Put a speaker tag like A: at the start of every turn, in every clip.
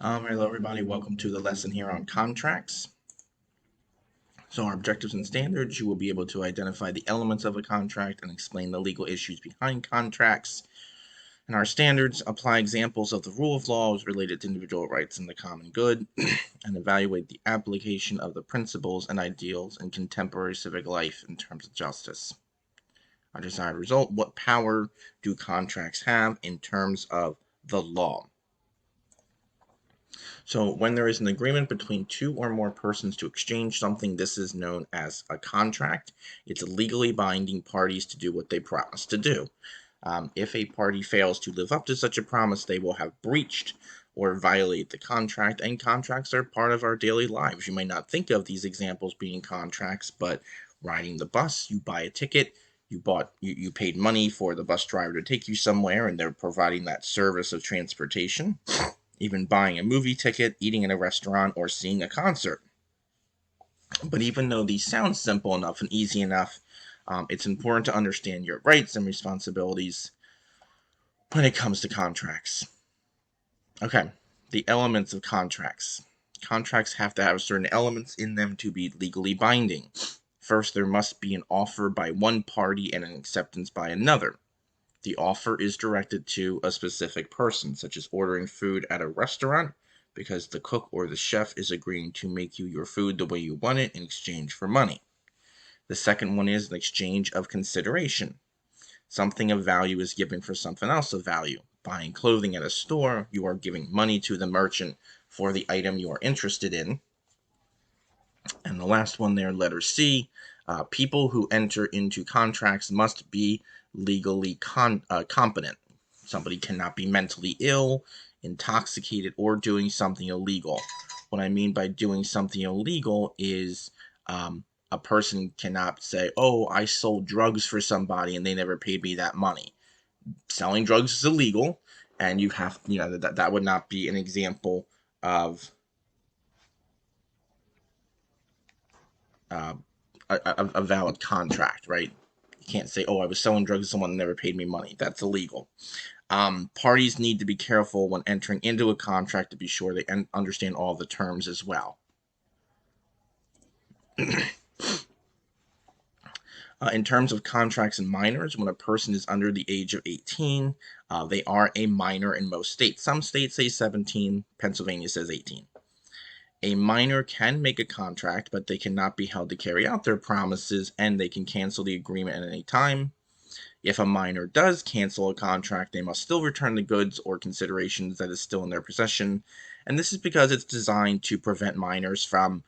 A: Hello everybody, welcome to the lesson here on contracts. So our objectives and standards, you will be able to identify the elements of a contract and explain the legal issues behind contracts. And our standards, apply examples of the rule of law related to individual rights and the common good, and evaluate the application of the principles and ideals in contemporary civic life in terms of justice. Our desired result, what power do contracts have in terms of the law? So when there is an agreement between two or more persons to exchange something, this is known as a contract. It's legally binding parties to do what they promise to do. If a party fails to live up to such a promise, they will have breached or violate the contract, and contracts are part of our daily lives. You may not think of these examples being contracts, but riding the bus, you buy a ticket, you paid money for the bus driver to take you somewhere, and they're providing that service of transportation. Even buying a movie ticket, eating in a restaurant, or seeing a concert. But even though these sound simple enough and easy enough, it's important to understand your rights and responsibilities when it comes to contracts. Okay, the elements of contracts. Contracts have to have certain elements in them to be legally binding. First, there must be an offer by one party and an acceptance by another. The offer is directed to a specific person, such as ordering food at a restaurant, because the cook or the chef is agreeing to make you your food the way you want it in exchange for money. The second one is an exchange of consideration. Something of value is given for something else of value. Buying clothing at a store, you are giving money to the merchant for the item you are interested in. And the last one there, letter C, people who enter into contracts must be legally competent. Somebody cannot be mentally ill, intoxicated, or doing something illegal. What I mean by doing something illegal is a person cannot say, oh, I sold drugs for somebody and they never paid me that money. Selling drugs is illegal, and you have, that would not be an example of a valid contract, right? You can't say, oh, I was selling drugs to someone and never paid me money. That's illegal. Parties need to be careful when entering into a contract to be sure they understand all the terms as well. In terms of contracts and minors, when a person is under the age of 18, they are a minor in most states. Some states say 17, Pennsylvania says 18. A minor can make a contract, but they cannot be held to carry out their promises, and they can cancel the agreement at any time. If a minor does cancel a contract, they must still return the goods or considerations that is still in their possession. And this is because it's designed to prevent minors from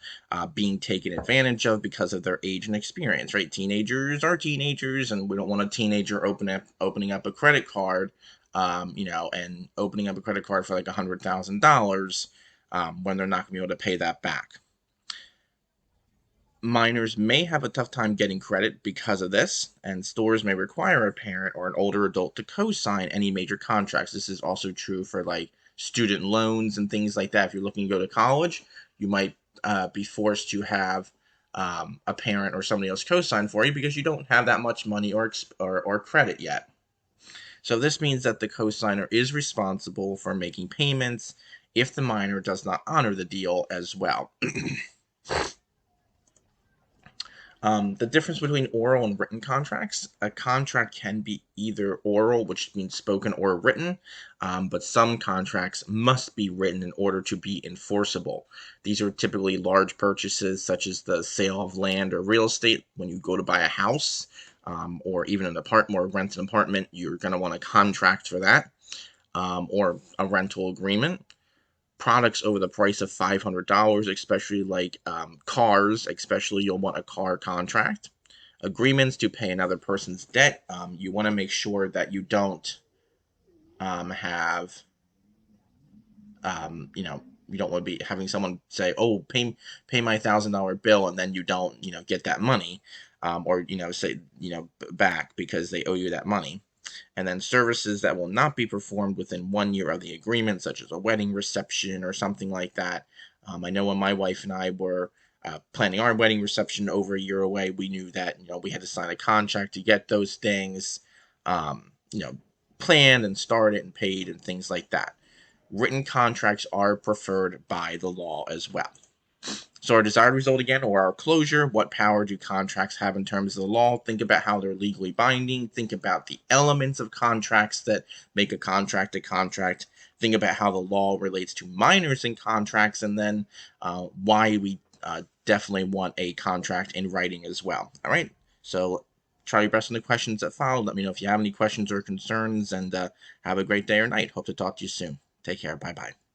A: being taken advantage of because of their age and experience, right? Teenagers are teenagers, and we don't want a teenager opening up a credit card, and opening up a credit card for like $100,000 when they're not going to be able to pay that back. Minors may have a tough time getting credit because of this, and stores may require a parent or an older adult to co-sign any major contracts. This is also true for like student loans and things like that. If you're looking to go to college, you might be forced to have a parent or somebody else co-sign for you because you don't have that much money or credit yet. So this means that the co-signer is responsible for making payments if the minor does not honor the deal as well. The difference between oral and written contracts, a contract can be either oral, which means spoken, or written, but some contracts must be written in order to be enforceable. These are typically large purchases, such as the sale of land or real estate. When you go to buy a house, or even an apartment or rent an apartment, you're going to want a contract for that, or a rental agreement. Products over the price of $500, especially like cars, especially you'll want a car contract. Agreements to pay another person's debt. You want to make sure that you don't have, you don't want to be having someone say, oh, pay my $1,000 bill, and then you don't, get that money, or, say, back because they owe you that money. And then services that will not be performed within 1 year of the agreement, such as a wedding reception or something like that. I know when my wife and I were planning our wedding reception over a year away, we knew that we had to sign a contract to get those things, planned and started and paid and things like that. written contracts are preferred by the law as well. So our desired result again, or our closure, what power do contracts have in terms of the law? Think about how they're legally binding. Think about the elements of contracts that make a contract a contract. Think about how the law relates to minors in contracts, and then why we definitely want a contract in writing as well. All right, so try your best on the questions that follow. Let me know if you have any questions or concerns, and have a great day or night. Hope to talk to you soon. Take care. Bye-bye.